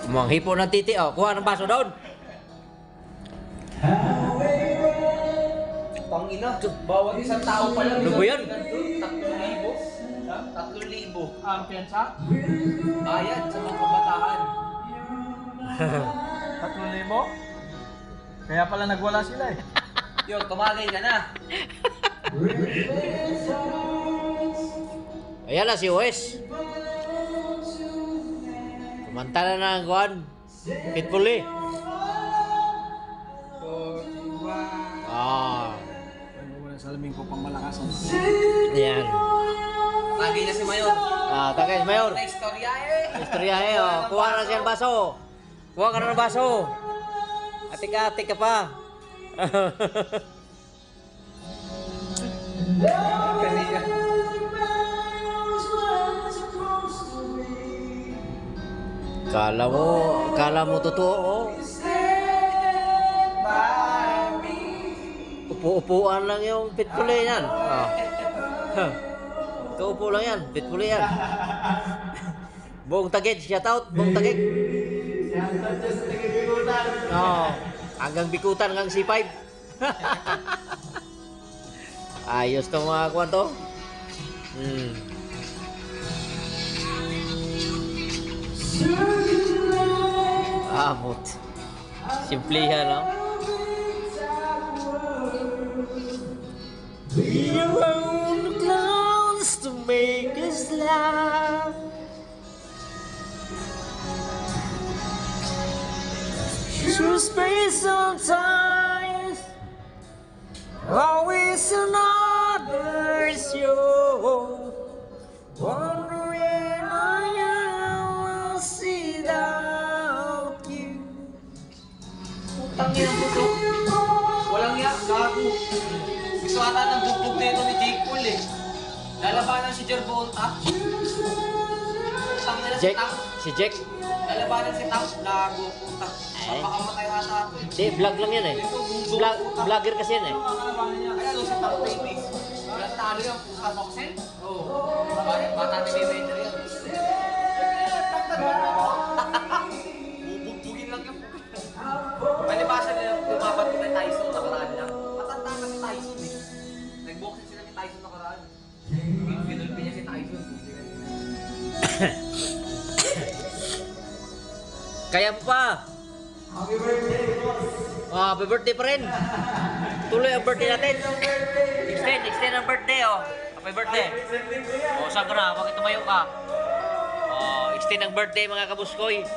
Mga hipo ng titi, oh. Kuha ng baso doon. Pangina, bawat isang tao pa lang. Ano ba yan? 3,000. 3,000. Ang piyansa? Bayad sa mga kabataan. 3,000? Kaya pala nagwala sila eh. Yun, tumagay ka na. Ayan na si Wes. Kumanta na ng kuhan. Pitbully. Ah. Nagwala sa alamin ko pang malakasan. Ayan. Tagay na si Mayor. Ah, tagay si Mayor. Na istorya eh. Istorya eh, oh. Kuha na siya ng baso. Kuha ka na ng baso. Atik-atik ka pa. Kanina. Kala mo totoo, oh. Upo-upuan lang yung pitbully yan. Ah. Kaupo lang yan, pitbully yan. Buong Taguig, shout out, Buong Taguig. Oh, hanggang Bikutan, hanggang C5. Ayos tong mga kuwan to. Amot. Simplihan, no? We own the clouds to make us laugh. Through space and time, always another show. Wondering how I will see without you. Putang ina mo to. Walang yak, gago. Gusto ata ng bugbog na ito ni Jake Paul eh. Lalabanan si Gervonta. Putang ina si Jack, Tang. si Jack. Lalabanan si Tang. Gago, puta. Ay. Papakamatay ata ito eh. Di, vlog lang yan eh. Vlogger kasi yan eh. Ayan o si Tang Davis. Walang talo yung puta boxen. Oo. Bata ni Mayweather yan. Bubugbugin lang yung palibasa nila lumaban ko kay Tyson nakaraan lang. Matanda na si Tyson eh. Nag-boxing sila ni Tyson nakaraan. Pinulpi niya si Tyson. Kaya mo pa. Happy birthday, boss! Oh, happy birthday pa rin. Tuloy ang birthday natin. Extend ang birthday, oh. Happy birthday. Oh, saan ka na? Bakit tumayo ka? Oh, extend ang birthday mga kabuskoy.